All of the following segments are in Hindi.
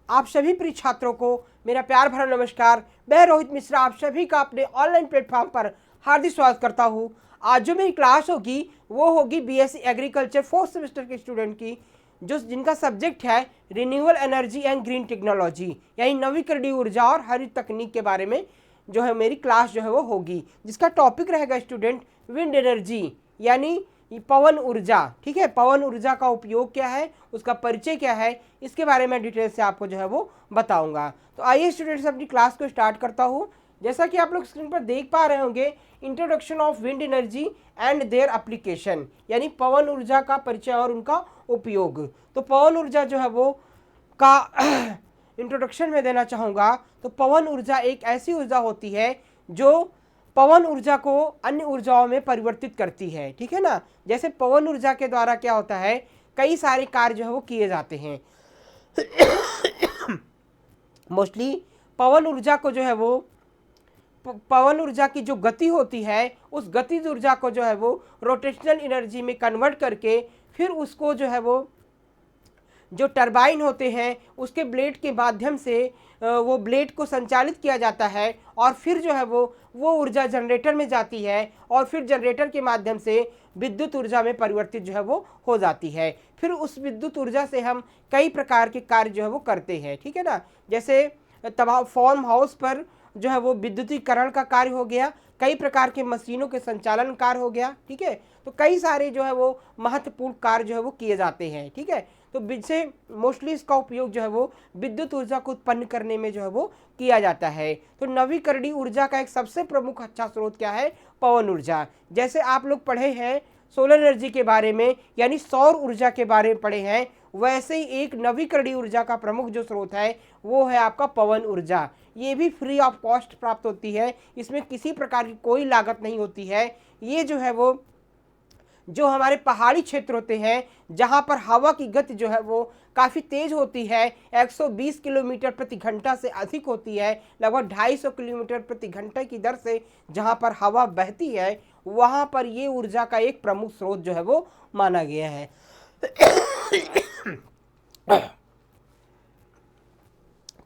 आप सभी प्रिय छात्रों को मेरा प्यार भरा नमस्कार। मैं रोहित मिश्रा आप सभी का अपने ऑनलाइन प्लेटफॉर्म पर हार्दिक स्वागत करता हूं। आज जो मेरी क्लास होगी वो होगी बीएससी एग्रीकल्चर 4th सेमेस्टर के स्टूडेंट की, जो जिनका सब्जेक्ट है renewable energy and green technology, यानी नवीकरणीय ऊर्जा और हरित तकनीक के बारे में जो है मेरी क्लास जो है वो होगी, जिसका टॉपिक रहेगा स्टूडेंट विंड एनर्जी, यानी पवन ऊर्जा। ठीक है, पवन ऊर्जा का उपयोग क्या है, उसका परिचय क्या है, इसके बारे में डिटेल से आपको जो है वो बताऊंगा। तो आइए स्टूडेंट्स अपनी क्लास को स्टार्ट करता हूं। जैसा कि आप लोग स्क्रीन पर देख पा रहे होंगे, introduction of wind energy and their application, यानी पवन ऊर्जा का परिचय और उनका उपयोग। तो पवन ऊर्जा जो है वो का इंट्रोडक्शन में देना चाहूँगा। तो पवन ऊर्जा एक ऐसी ऊर्जा होती है जो पवन ऊर्जा को अन्य ऊर्जाओं में परिवर्तित करती है। ठीक है ना, जैसे पवन ऊर्जा के द्वारा क्या होता है, कई सारे कार्य जो है वो किए जाते हैं। मोस्टली पवन ऊर्जा को जो है वो पवन ऊर्जा की जो गति होती है, उस गतिज ऊर्जा को जो है वो रोटेशनल एनर्जी में कन्वर्ट करके फिर उसको जो है वो जो टरबाइन होते हैं उसके ब्लेड के माध्यम से वो ब्लेड को संचालित किया जाता है और फिर जो है वो ऊर्जा जनरेटर में जाती है और फिर जनरेटर के माध्यम से विद्युत ऊर्जा में परिवर्तित जो है वो हो जाती है। फिर उस विद्युत ऊर्जा से हम कई प्रकार के कार्य जो है वो करते हैं। ठीक है ना, जैसे तमाम फार्म हाउस पर जो है वो विद्युतीकरण का कार्य हो गया, कई प्रकार के मशीनों के संचालन कार्य हो गया। ठीक है, तो कई सारे जो है वो महत्वपूर्ण कार्य जो है वो किए जाते हैं। ठीक है, तो से मोस्टली इसका उपयोग जो है वो विद्युत ऊर्जा को उत्पन्न करने में जो है वो किया जाता है। तो नवीकरणीय ऊर्जा का एक सबसे प्रमुख अच्छा स्रोत क्या है, पवन ऊर्जा। जैसे आप लोग पढ़े हैं सोलर एनर्जी के बारे में, यानी सौर ऊर्जा के बारे में पढ़े हैं, वैसे ही एक नवीकरणीय ऊर्जा का प्रमुख जो स्रोत है वो है आपका पवन ऊर्जा। ये भी फ्री ऑफ कॉस्ट प्राप्त होती है, इसमें किसी प्रकार की कोई लागत नहीं होती है। ये जो है वो जो हमारे पहाड़ी क्षेत्र होते हैं जहाँ पर हवा की गति जो है वो काफ़ी तेज़ होती है, 120 किलोमीटर प्रति घंटा से अधिक होती है, लगभग 250 किलोमीटर प्रति घंटे की दर से जहाँ पर हवा बहती है, वहाँ पर ये ऊर्जा का एक प्रमुख स्रोत जो है वो माना गया है।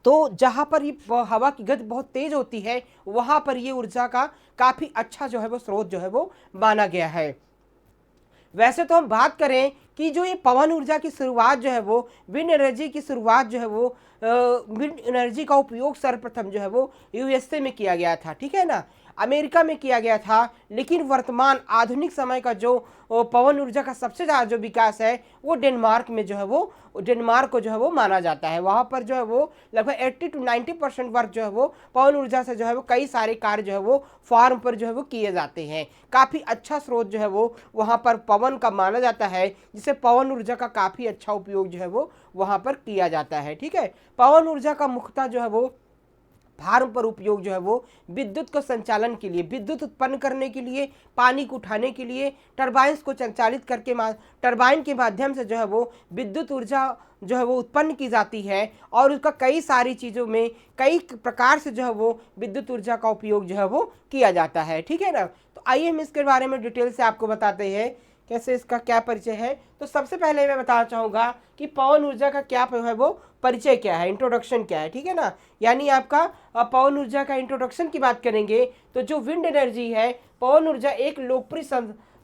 तो जहाँ पर ये हवा की गति बहुत तेज़ होती है, वहाँ पर ये ऊर्जा का काफ़ी अच्छा जो है वो स्रोत जो है वो माना गया है। वैसे तो हम बात करें कि जो ये पवन ऊर्जा की शुरुआत जो है वो विंड एनर्जी की शुरुआत जो है वो विंड एनर्जी का उपयोग सर्वप्रथम जो है वो यूएसए में किया गया था। ठीक है ना, अमेरिका में किया गया था, लेकिन वर्तमान आधुनिक समय का जो पवन ऊर्जा का सबसे ज़्यादा जो विकास है वो डेनमार्क में जो है वो डेनमार्क को जो है वो माना जाता है। वहाँ पर जो है वो लगभग 80 to 90% वर्क जो है वो पवन ऊर्जा से जो है वो कई सारे कार्य जो है वो फार्म पर जो है वो किए जाते हैं। काफ़ी अच्छा स्रोत जो है वो वहाँ पर पवन का माना जाता है, जिससे पवन ऊर्जा का काफ़ी अच्छा उपयोग जो है वो वहाँ पर किया जाता है। ठीक है, पवन ऊर्जा का मुख्यतः जो है वो फार्म पर उपयोग जो है वो विद्युत को संचालन के लिए, विद्युत उत्पन्न करने के लिए, पानी को उठाने के लिए, टरबाइंस को संचालित करके टरबाइन के माध्यम से जो है वो विद्युत ऊर्जा जो है वो उत्पन्न की जाती है और उसका कई सारी चीज़ों में कई प्रकार से जो है वो विद्युत ऊर्जा का उपयोग जो है वो किया जाता है। ठीक है ना, तो आइए हम इसके बारे में डिटेल से आपको बताते हैं कैसे इसका क्या परिचय है। तो सबसे पहले मैं बताना चाहूँगा कि पवन ऊर्जा का क्या है वो परिचय क्या है, इंट्रोडक्शन क्या है। ठीक है ना, यानी आपका पवन ऊर्जा का इंट्रोडक्शन की बात करेंगे तो जो विंड एनर्जी है, पवन ऊर्जा एक लोकप्रिय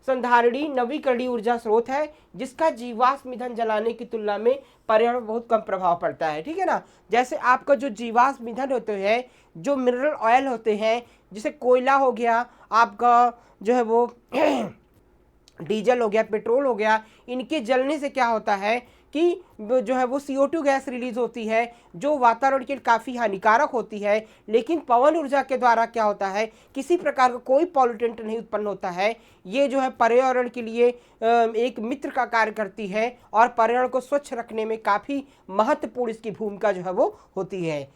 संधारणीय नवीकरणीय ऊर्जा स्रोत है जिसका जीवाश्म ईंधन जलाने की तुलना में पर्यावरण बहुत कम प्रभाव पड़ता है। ठीक है ना, जैसे आपका जो जीवाश्म ईंधन होते हैं, जो मिनरल ऑयल होते हैं, जैसे कोयला हो गया, आपका जो है वो डीजल हो गया, पेट्रोल हो गया, इनके जलने से क्या होता है कि जो है वो CO2 गैस रिलीज होती है जो वातावरण के लिए काफ़ी हानिकारक होती है। लेकिन पवन ऊर्जा के द्वारा क्या होता है, किसी प्रकार का कोई पॉल्यूटेंट नहीं उत्पन्न होता है। ये जो है पर्यावरण के लिए एक मित्र का कार्य करती है और पर्यावरण को स्वच्छ रखने में काफ़ी महत्वपूर्ण इसकी भूमिका जो है वो होती है।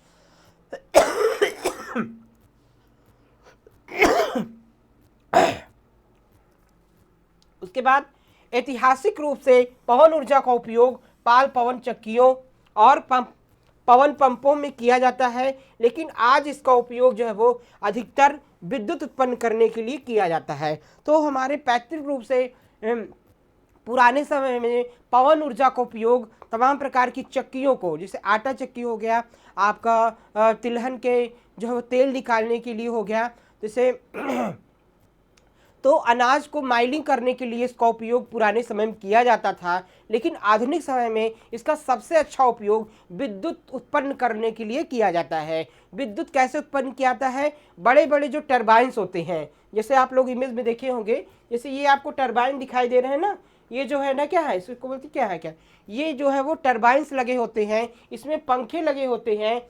उसके बाद ऐतिहासिक रूप से पवन ऊर्जा का उपयोग पाल पवन चक्कियों और पवन पंपों में किया जाता है, लेकिन आज इसका उपयोग जो है वो अधिकतर विद्युत उत्पन्न करने के लिए किया जाता है। तो हमारे पैतृक रूप से पुराने समय में पवन ऊर्जा का उपयोग तमाम प्रकार की चक्कियों को, जैसे आटा चक्की हो गया, आपका तिलहन के जो है वो तेल निकालने के लिए हो गया, जैसे तो अनाज को माइलिंग करने के लिए इसका उपयोग पुराने समय में किया जाता था। लेकिन आधुनिक समय में इसका सबसे अच्छा उपयोग विद्युत उत्पन्न करने के लिए किया जाता है। विद्युत कैसे उत्पन्न किया जाता है? बड़े बड़े जो टरबाइन्स होते हैं, जैसे आप लोग इमेज में देखे होंगे, जैसे ये आपको टरबाइन दिखाई दे रहे हैं ना, ये जो है ना क्या है, इसको बोलते क्या है, क्या ये जो है वो टरबाइन्स लगे होते हैं, इसमें पंखे लगे होते हैं।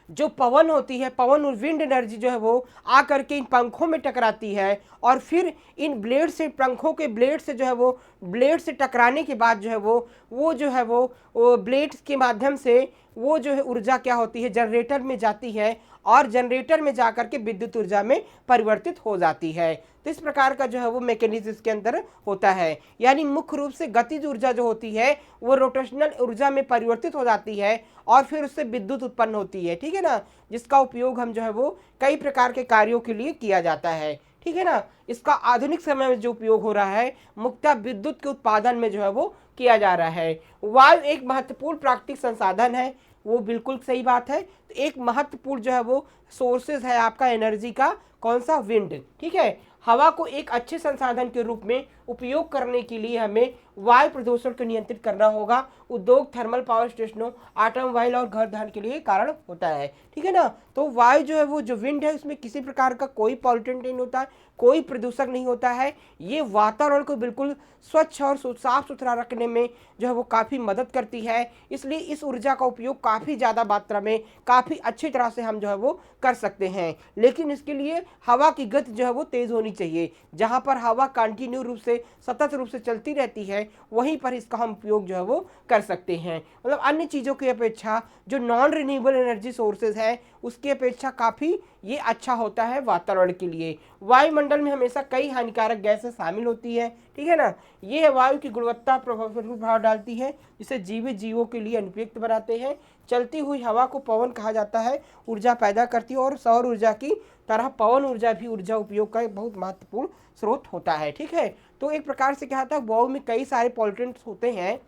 जो पवन होती है, पवन और विंड एनर्जी जो है वो आ करके इन पंखों में टकराती है और फिर इन ब्लेड से, पंखों के ब्लेड से जो है वो, ब्लेड से टकराने के बाद जो है वो जो है वो ब्लेड्स के माध्यम से वो जो है ऊर्जा क्या होती है, जनरेटर में जाती है और जनरेटर में जाकर के विद्युत ऊर्जा में परिवर्तित हो जाती है। तो इस प्रकार का जो है वो मैकेनिज्म इसके अंदर होता है। यानी मुख्य रूप से गतिज ऊर्जा जो होती है वो रोटेशनल ऊर्जा में परिवर्तित हो जाती है और फिर उससे विद्युत उत्पन्न होती है, ठीक है ना, जिसका उपयोग हम जो है वो कई प्रकार के कार्यों के लिए किया जाता है, ठीक है ना। इसका आधुनिक समय में जो उपयोग हो रहा है मुख्यतः विद्युत के उत्पादन में जो है वो किया जा रहा है। वायु एक महत्वपूर्ण प्राकृतिक संसाधन है, वो बिल्कुल सही बात है। तो एक महत्वपूर्ण जो है वो सोर्सेज है आपका एनर्जी का, कौन सा? विंड, ठीक है। हवा को एक अच्छे संसाधन के रूप में उपयोग करने के लिए हमें वायु प्रदूषण को नियंत्रित करना होगा। उद्योग, थर्मल पावर स्टेशनों, ऑटोमोबाइल और घर धान के लिए कारण होता है, ठीक है ना। तो वायु जो है वो, जो विंड है, उसमें किसी प्रकार का कोई पॉल्यूटेंट नहीं होता, कोई प्रदूषक नहीं होता है। ये वातावरण को बिल्कुल स्वच्छ और साफ सुथरा रखने में जो है वो काफ़ी मदद करती है। इसलिए इस ऊर्जा का उपयोग काफ़ी ज़्यादा मात्रा में, काफ़ी अच्छी तरह से हम जो है वो कर सकते हैं। लेकिन इसके लिए हवा की गति जो है वो तेज़ होनी चाहिए। जहाँ पर हवा कंटिन्यू रूप से, सतत रूप से चलती रहती है, वहीं पर इसका हम उपयोग जो है वो कर सकते हैं। मतलब अन्य चीज़ों की अपेक्षा जो नॉन रिन्यूएबल एनर्जी सोर्सेज है उसकी अपेक्षा काफ़ी ये अच्छा होता है वातावरण के लिए। वायुमंडल में हमेशा कई हानिकारक गैसें शामिल होती है, ठीक है ना। ये वायु की गुणवत्ता प्रभाव डालती है, जिसे जीवित जीवों के लिए अनुपयुक्त बनाते हैं। चलती हुई हवा को पवन कहा जाता है, ऊर्जा पैदा करती है और सौर ऊर्जा की तरह पवन ऊर्जा भी ऊर्जा उपयोग का एक बहुत महत्वपूर्ण स्रोत होता है, ठीक है। तो एक प्रकार से क्या होता है, वायु में कई सारे पॉल्यूटेंट्स होते हैं,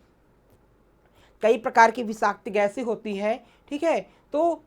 कई प्रकार की विषाक्त गैसें होती हैं, ठीक है। तो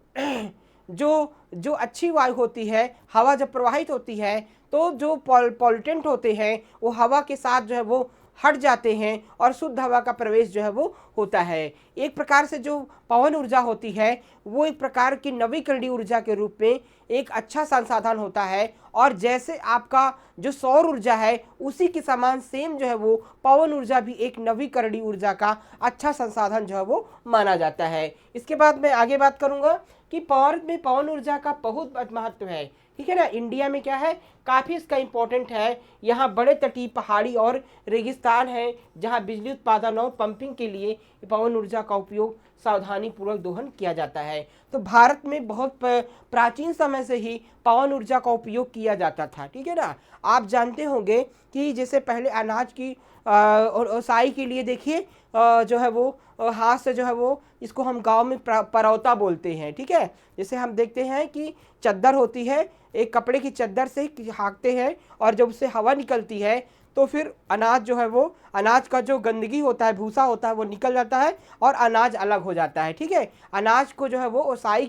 जो अच्छी वायु होती है, हवा जब प्रवाहित होती है तो जो पॉल्यूटेंट होते हैं वो हवा के साथ जो है वो हट जाते हैं और शुद्ध हवा का प्रवेश जो है वो होता है। एक प्रकार से जो पवन ऊर्जा होती है वो एक प्रकार की नवीकरणीय ऊर्जा के रूप में एक अच्छा संसाधन होता है। और जैसे आपका जो सौर ऊर्जा है उसी के समान सेम जो है वो पवन ऊर्जा भी एक नवीकरणीय ऊर्जा का अच्छा संसाधन जो है वो माना जाता है। इसके बाद मैं आगे बात करूंगा कि भारत में पवन ऊर्जा का बहुत महत्व है, ठीक है ना। इंडिया में क्या है, काफ़ी इसका इम्पोर्टेंट है। यहाँ बड़े तटीय, पहाड़ी और रेगिस्तान है जहाँ बिजली उत्पादन और पंपिंग के लिए पवन ऊर्जा का उपयोग सावधानी पूर्वक दोहन किया जाता है। तो भारत में बहुत प्राचीन समय से ही पवन ऊर्जा का उपयोग किया जाता था, ठीक है ना। आप जानते होंगे कि जैसे पहले अनाज की ओसाई के लिए देखिए जो है वो हाथ से जो है वो, इसको हम गांव में परौता बोलते हैं, ठीक है। जैसे हम देखते हैं कि चद्दर होती है, एक कपड़े की चद्दर से हाँकते हैं और जब उससे हवा निकलती है तो फिर अनाज जो है वो, अनाज का जो गंदगी होता है, भूसा होता है, वो निकल जाता है और अनाज अलग हो जाता है, ठीक है। अनाज को जो है वो ओसाई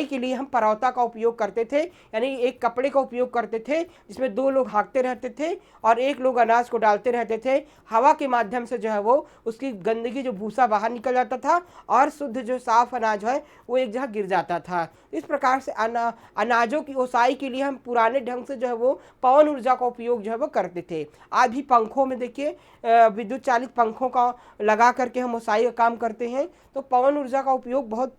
के लिए हम परौता का उपयोग करते थे, यानी एक कपड़े का उपयोग करते थे जिसमें दो लोग हाँकते रहते थे और एक लोग अनाज को डालते रहते थे। हवा के माध्यम से जो है वो उसकी गंदगी, जो भूसा बाहर निकल जाता था और शुद्ध जो साफ अनाज है वो एक जगह गिर जाता था। इस प्रकार से अनाजों की ओसाई के लिए हम पुराने ढंग से जो है वो पवन ऊर्जा का उपयोग जो है वो करते थे। आज भी पंखों में देखिए विद्युत चालित पंखों का लगा करके हम ओसाई का काम करते हैं। तो पवन ऊर्जा का उपयोग बहुत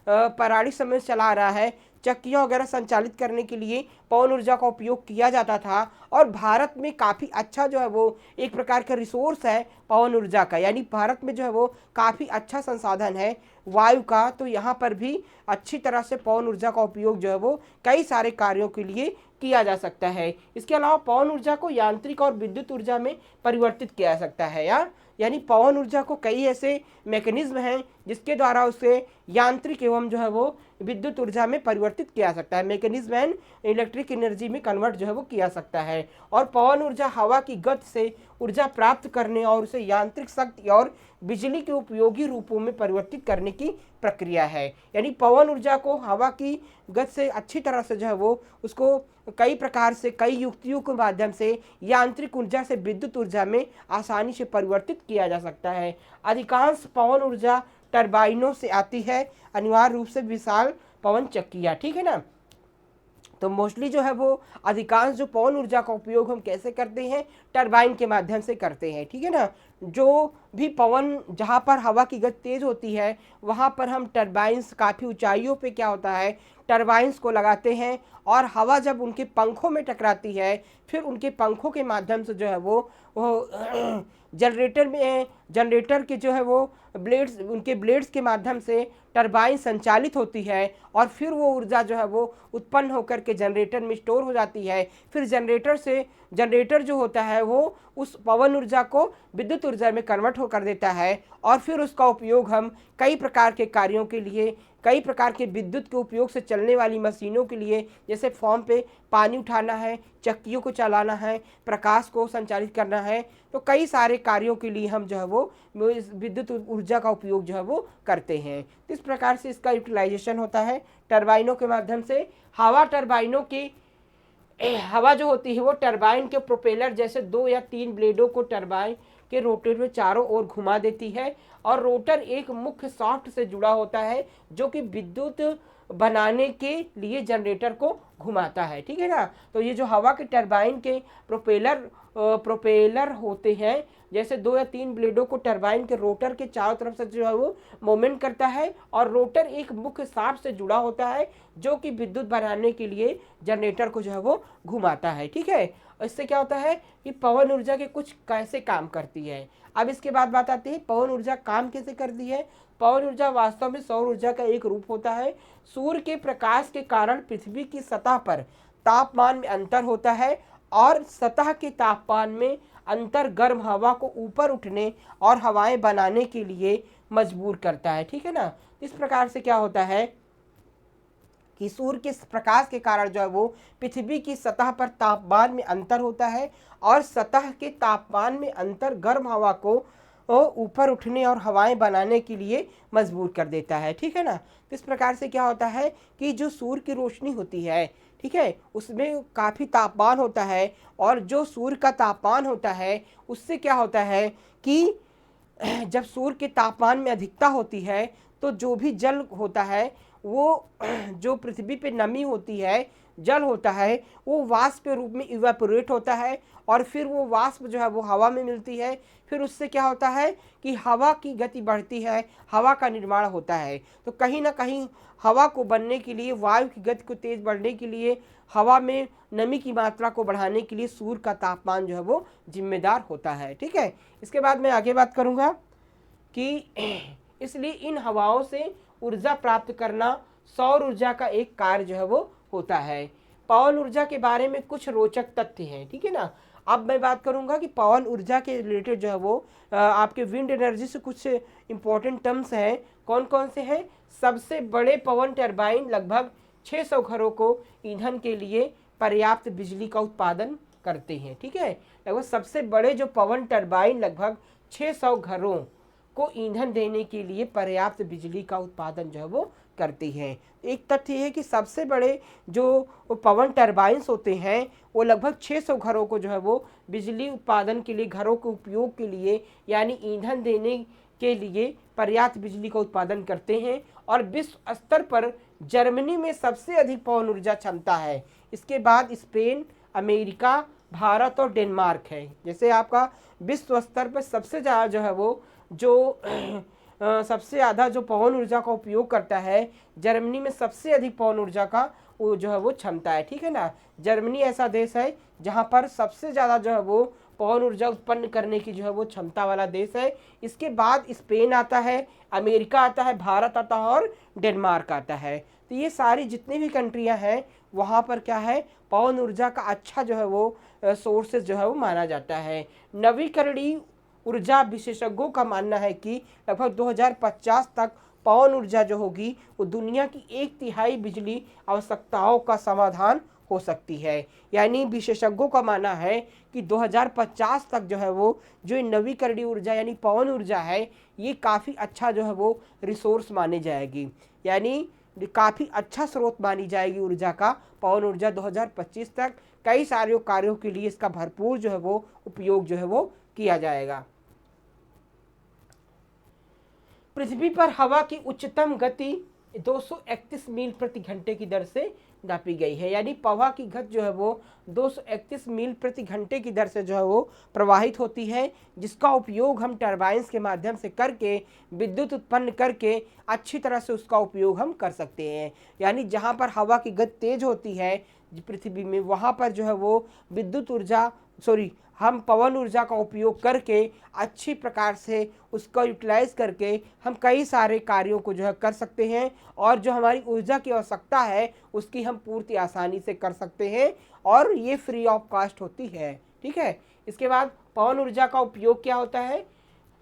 पौराणिक समय से चला आ रहा है। चक्कियाँ वगैरह संचालित करने के लिए पवन ऊर्जा का उपयोग किया जाता था और भारत में काफ़ी अच्छा जो है वो एक प्रकार का रिसोर्स है पवन ऊर्जा का, यानी भारत में जो है वो काफ़ी अच्छा संसाधन है वायु का। तो यहाँ पर भी अच्छी तरह से पवन ऊर्जा का उपयोग जो है वो कई सारे कार्यों के लिए किया जा सकता है। इसके अलावा पवन ऊर्जा को यांत्रिक और विद्युत ऊर्जा में परिवर्तित किया जा सकता है। यार यानी पवन ऊर्जा को कई ऐसे मैकेनिज्म हैं जिसके द्वारा उसे यांत्रिक एवं जो है वो विद्युत ऊर्जा में परिवर्तित किया सकता है। मैकेनिज्म एंड इलेक्ट्रिक एनर्जी में कन्वर्ट जो है वो किया सकता है। और पवन ऊर्जा हवा की गति से ऊर्जा प्राप्त करने और उसे यांत्रिक शक्ति और बिजली के उपयोगी रूपों में परिवर्तित करने की प्रक्रिया है। यानी पवन ऊर्जा को हवा की गति से अच्छी तरह से जो है वो उसको कई प्रकार से कई युक्तियों के माध्यम से यांत्रिक ऊर्जा से विद्युत ऊर्जा में आसानी से परिवर्तित किया जा सकता है। अधिकांश पवन ऊर्जा टरबाइनों से आती है, अनिवार्य रूप से विशाल पवन चक्कियाँ, ठीक है ना। तो मोस्टली जो है वो अधिकांश जो पवन ऊर्जा का उपयोग हम कैसे करते हैं, टरबाइन के माध्यम से करते हैं, ठीक है ना। जो भी पवन जहाँ पर हवा की गति तेज होती है वहाँ पर हम टरबाइंस काफ़ी ऊंचाइयों पे क्या होता है टरबाइंस को लगाते हैं और हवा जब उनके पंखों में टकराती है फिर उनके पंखों के माध्यम से जो है वो जनरेटर के जो है वो ब्लेड्स उनके ब्लेड्स के माध्यम से टरबाइन संचालित होती है और फिर वो ऊर्जा जो है वो उत्पन्न होकर के जनरेटर में स्टोर हो जाती है। फिर जनरेटर जो होता है वो उस पवन ऊर्जा को विद्युत ऊर्जा में कन्वर्ट हो कर देता है और फिर उसका उपयोग हम कई प्रकार के कार्यों के लिए, कई प्रकार के विद्युत के उपयोग से चलने वाली मशीनों के लिए, जैसे फॉर्म पे पानी उठाना है, चक्कियों को चलाना है, प्रकाश को संचालित करना है, तो कई सारे कार्यों के लिए हम जो है वो विद्युत ऊर्जा का उपयोग जो है वो करते हैं। इस प्रकार से इसका यूटिलाइजेशन होता है टरबाइनों के माध्यम से। हवा जो होती है वो टरबाइन के प्रोपेलर जैसे 2 या 3 ब्लेडों को टरबाइन के रोटर में चारों ओर घुमा देती है और रोटर एक मुख्य शाफ्ट से जुड़ा होता है जो कि विद्युत बनाने के लिए जनरेटर को घुमाता है, ठीक है ना। तो ये जो हवा के टरबाइन के प्रोपेलर होते हैं जैसे 2 या 3 ब्लेडों को टरबाइन के रोटर के चारों तरफ से जो है वो मूवमेंट करता है और रोटर एक मुख्य शाफ्ट से जुड़ा होता है जो कि विद्युत बनाने के लिए जनरेटर को जो है वो घुमाता है, ठीक है। इससे क्या होता है कि पवन ऊर्जा के कुछ कैसे काम करती है। अब इसके बाद बात आती है पवन ऊर्जा काम कैसे करती है। पवन ऊर्जा वास्तव में सौर ऊर्जा का एक रूप होता है। सूर्य के प्रकाश के कारण पृथ्वी की सतह पर तापमान में अंतर होता है और सतह के तापमान में अंतर गर्म हवा को ऊपर उठने और हवाएं बनाने के लिए मजबूर करता है, ठीक है ना। इस प्रकार से क्या होता है कि सूर्य के प्रकाश के कारण जो है वो पृथ्वी की सतह पर तापमान में अंतर होता है और सतह के तापमान में अंतर गर्म हवा को ऊपर उठने और हवाएं बनाने के लिए मजबूर कर देता है, ठीक है ना। तो इस प्रकार से क्या होता है कि जो सूर्य की रोशनी होती है, ठीक है, उसमें काफ़ी तापमान होता है और जो सूर्य का तापमान होता है उससे क्या होता है कि जब सूर्य के तापमान में अधिकता होती है तो जो भी जल होता है वो जो पृथ्वी पे नमी होती है, जल होता है, वो वाष्प के रूप में इवेपोरेट होता है और फिर वो वाष्प जो है वो हवा में मिलती है। फिर उससे क्या होता है कि हवा की गति बढ़ती है, हवा का निर्माण होता है। तो कहीं ना कहीं हवा को बनने के लिए, वायु की गति को तेज बढ़ने के लिए, हवा में नमी की मात्रा को बढ़ाने के लिए सूर्य का तापमान जो है वो जिम्मेदार होता है, ठीक है। इसके बाद मैं आगे बात करूँगा कि इसलिए इन हवाओं से ऊर्जा प्राप्त करना सौर ऊर्जा का एक कार्य जो है वो होता है। पवन ऊर्जा के बारे में कुछ रोचक तथ्य हैं, ठीक है ना। अब मैं बात करूंगा कि पवन ऊर्जा के रिलेटेड जो है वो आपके विंड एनर्जी से कुछ इंपॉर्टेंट टर्म्स हैं। कौन कौन से हैं। सबसे बड़े पवन टरबाइन लगभग 600 घरों को ईंधन के लिए पर्याप्त बिजली का उत्पादन करते हैं, ठीक है। लगभग सबसे बड़े जो पवन टरबाइन लगभग 600 घरों को ईंधन देने के लिए पर्याप्त बिजली का उत्पादन जो है वो करती हैं। एक तथ्य है कि सबसे बड़े जो पवन टरबाइंस होते हैं वो लगभग 600 घरों को जो है वो बिजली उत्पादन के लिए, घरों के उपयोग के लिए यानी ईंधन देने के लिए पर्याप्त बिजली का उत्पादन करते हैं। और विश्व स्तर पर जर्मनी में सबसे अधिक पवन ऊर्जा क्षमता है। इसके बाद स्पेन, अमेरिका, भारत और डेनमार्क है। जैसे आपका विश्व स्तर पर सबसे ज़्यादा जो है वो सबसे ज़्यादा जो पवन ऊर्जा का उपयोग करता है, जर्मनी में सबसे अधिक पवन ऊर्जा का वो जो है वो क्षमता है, ठीक है ना। जर्मनी ऐसा देश है जहाँ पर सबसे ज़्यादा जो है वो पवन ऊर्जा उत्पन्न करने की जो है वो क्षमता वाला देश है। इसके बाद स्पेन आता है, अमेरिका आता है, भारत आता है और डेनमार्क आता है। तो ये सारी जितनी भी कंट्रियाँ हैं वहाँ पर क्या है पवन ऊर्जा का अच्छा जो है वो सोर्सेज जो है वो माना जाता है। नवीकरणीय ऊर्जा विशेषज्ञों का मानना है कि लगभग 2050 तक पवन ऊर्जा जो होगी वो दुनिया की 1/3 बिजली आवश्यकताओं का समाधान हो सकती है। यानी विशेषज्ञों का मानना है कि 2050 तक जो है वो जो नवीकरणीय ऊर्जा यानी पवन ऊर्जा है ये काफ़ी अच्छा जो है वो रिसोर्स मानी जाएगी, यानी काफ़ी अच्छा स्रोत मानी जाएगी ऊर्जा का। पवन ऊर्जा 2025 तक कई सारे कार्यों के लिए इसका भरपूर जो है वो उपयोग जो है वो किया जाएगा। पृथ्वी पर हवा की उच्चतम गति 231 मील प्रति घंटे की दर से नापी गई है, यानी हवा की गति जो है वो 231 मील प्रति घंटे की दर से जो है वो प्रवाहित होती है, जिसका उपयोग हम टरबाइन्स के माध्यम से करके विद्युत उत्पन्न करके अच्छी तरह से उसका उपयोग हम कर सकते हैं। यानी जहाँ पर हवा की गति तेज होती है पृथ्वी में, वहाँ पर जो है वो विद्युत ऊर्जा हम पवन ऊर्जा का उपयोग करके अच्छी प्रकार से उसका यूटिलाइज करके हम कई सारे कार्यों को जो है कर सकते हैं, और जो हमारी ऊर्जा की आवश्यकता है उसकी हम पूर्ति आसानी से कर सकते हैं, और ये फ्री ऑफ कॉस्ट होती है। ठीक है, इसके बाद पवन ऊर्जा का उपयोग क्या होता है,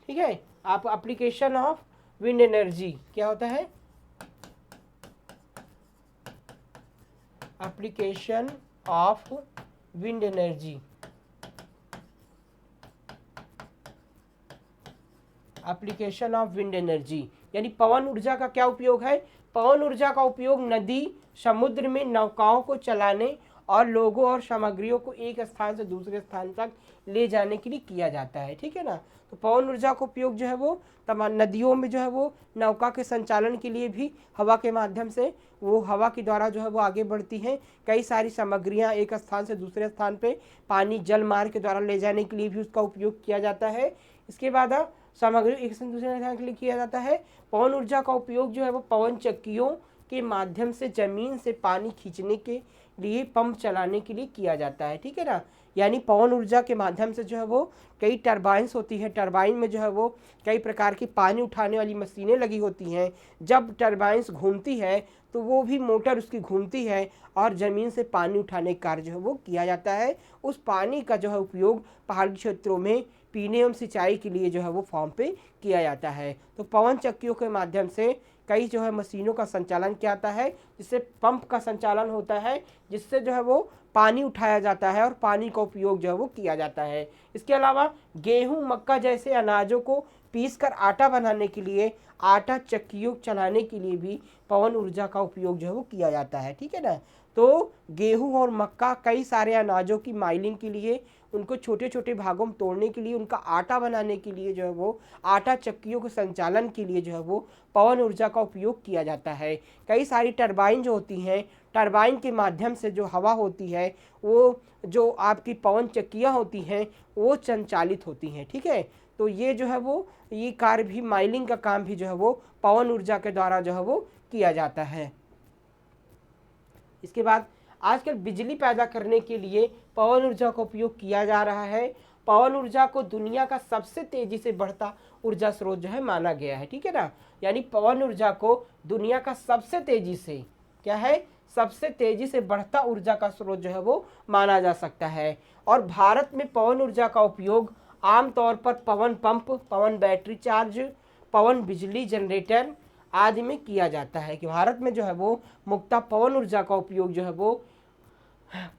ठीक है, आप एप्लीकेशन ऑफ विंड एनर्जी क्या होता है, application of wind energy, application of wind energy यानी पवन ऊर्जा का क्या उपयोग है। पवन ऊर्जा का उपयोग नदी समुद्र में नौकाओं को चलाने और लोगों और सामग्रियों को एक स्थान से दूसरे स्थान तक ले जाने के लिए किया जाता है। ठीक है ना, तो पवन ऊर्जा का उपयोग जो है वो तमाम नदियों में जो है वो नौका के संचालन के लिए भी हवा के माध्यम से वो हवा के द्वारा जो है वो आगे बढ़ती हैं। कई सारी सामग्रियां एक स्थान से दूसरे स्थान पे पानी जल मार्ग के द्वारा ले जाने के लिए भी उसका उपयोग किया जाता है। इसके बाद सामग्री एक स्थान दूसरे स्थान के लिए किया जाता है। पवन ऊर्जा का उपयोग जो है वो पवन चक्कियों के माध्यम से जमीन से पानी खींचने के लिए पंप चलाने के लिए किया जाता है। ठीक है ना, यानी पवन ऊर्जा के माध्यम से जो है वो कई टरबाइन्स होती है, टरबाइन में जो है वो कई प्रकार की पानी उठाने वाली मशीनें लगी होती हैं। जब टरबाइन्स घूमती है तो वो भी मोटर उसकी घूमती है और ज़मीन से पानी उठाने का कार्य जो है वो किया जाता है। उस पानी का जो है उपयोग पहाड़ी क्षेत्रों में पीने एवं सिंचाई के लिए जो है वो फॉर्म पे किया जाता है। तो पवन चक्कियों के माध्यम से कई जो है मशीनों का संचालन किया जाता है, जिससे पंप का संचालन होता है, जिससे जो है वो पानी उठाया जाता है और पानी का उपयोग जो है वो किया जाता है। इसके अलावा गेहूं मक्का जैसे अनाजों को पीसकर आटा बनाने के लिए आटा चक्कियों चलाने के लिए भी पवन ऊर्जा का उपयोग जो है वो किया जाता है। ठीक है ना, तो गेहूं और मक्का कई सारे अनाजों की माइलिंग के लिए, उनको छोटे छोटे भागों में तोड़ने के लिए, उनका आटा बनाने के लिए जो है वो आटा चक्कियों के संचालन के लिए जो है वो पवन ऊर्जा का उपयोग किया जाता है। कई सारी टरबाइन जो होती हैं, टरबाइन के माध्यम से जो हवा होती है वो जो आपकी पवन चक्कियाँ होती हैं वो संचालित होती हैं। ठीक है, तो ये जो है वो ये कार्य भी, माइलिंग का काम भी जो है वो पवन ऊर्जा के द्वारा जो है वो किया जाता है। इसके बाद आजकल बिजली पैदा करने के लिए पवन ऊर्जा का उपयोग किया जा रहा है। पवन ऊर्जा को दुनिया का सबसे तेजी से बढ़ता ऊर्जा स्रोत जो है माना गया है। ठीक है ना, यानी पवन ऊर्जा को दुनिया का सबसे तेजी से क्या है, सबसे तेजी से बढ़ता ऊर्जा का स्रोत जो है वो माना जा सकता है। और भारत में पवन ऊर्जा का उपयोग आमतौर पर पवन पंप, पवन बैटरी चार्ज, पवन बिजली जनरेटर आदि में किया जाता है। कि भारत में जो है वो मुख्यतः पवन ऊर्जा का उपयोग जो है वो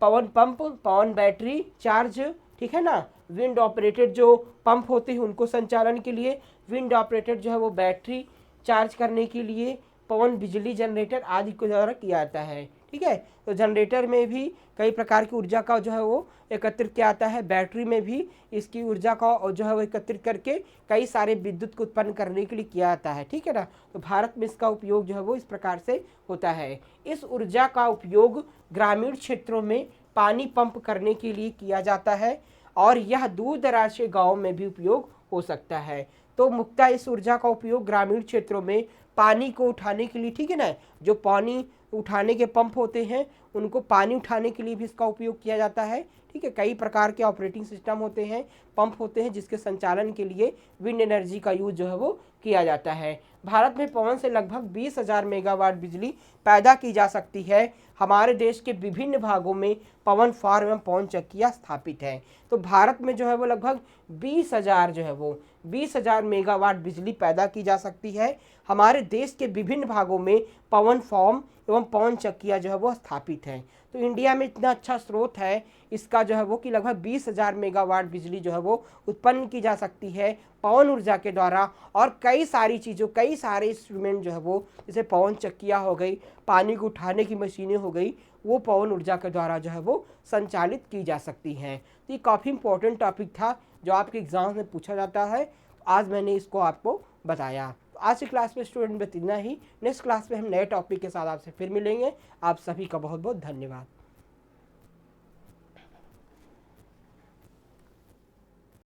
पवन पंप, पवन बैटरी चार्ज, ठीक है ना, विंड ऑपरेटेड जो पंप होते हैं उनको संचालन के लिए, विंड ऑपरेटेड जो है वो बैटरी चार्ज करने के लिए, पवन बिजली जनरेटर आदि के द्वारा किया जाता है। ठीक है, तो जनरेटर में भी कई प्रकार की ऊर्जा का जो है वो एकत्रित किया जाता है। बैटरी में भी इसकी ऊर्जा का जो है वो एकत्रित करके कई सारे विद्युत को उत्पन्न करने के लिए किया जाता है। ठीक है ना, तो भारत में इसका उपयोग जो है वो इस प्रकार से होता है। इस ऊर्जा का उपयोग ग्रामीण क्षेत्रों में पानी पंप करने के लिए किया जाता है और यह दूर दराज के गाँव में भी उपयोग हो सकता है। तो मुख्यतः इस ऊर्जा का उपयोग ग्रामीण क्षेत्रों में पानी को उठाने के लिए, ठीक है ना, जो पानी उठाने के पंप होते हैं उनको पानी उठाने के लिए भी इसका उपयोग किया जाता है। ठीक है, कई प्रकार के ऑपरेटिंग सिस्टम होते हैं, पंप होते हैं, जिसके संचालन के लिए विंड एनर्जी का यूज जो है वो किया जाता है। भारत में पवन से लगभग 20,000 मेगावाट बिजली पैदा की जा सकती है। हमारे देश के विभिन्न भागों में पवन फार्म एवं पवन चक्कियाँ स्थापित हैं। तो भारत में जो है वो लगभग 20,000 जो है वो 20,000 मेगावाट बिजली पैदा की जा सकती है। हमारे देश के विभिन्न भागों में पवन फार्म एवं पवन चक्कियाँ जो है वो स्थापित हैं। तो इंडिया में इतना अच्छा स्रोत है इसका जो है वो कि लगभग 20,000 मेगावाट बिजली जो है वो उत्पन्न की जा सकती है पवन ऊर्जा के द्वारा। और कई सारी चीज़ों, कई सारे इंस्ट्रूमेंट जो है वो, जैसे पवन चक्कियाँ हो गई, पानी को उठाने की मशीनें हो गई, वो पवन ऊर्जा के द्वारा जो है वो संचालित की जा सकती हैं। तो ये काफ़ी इंपॉर्टेंट टॉपिक था जो आपके एग्जाम में पूछा जाता है। आज मैंने इसको आपको बताया। तो आज की क्लास में स्टूडेंट बस इतना ही। नेक्स्ट क्लास में हम नए टॉपिक के साथ आपसे फिर मिलेंगे। आप सभी का बहुत बहुत धन्यवाद।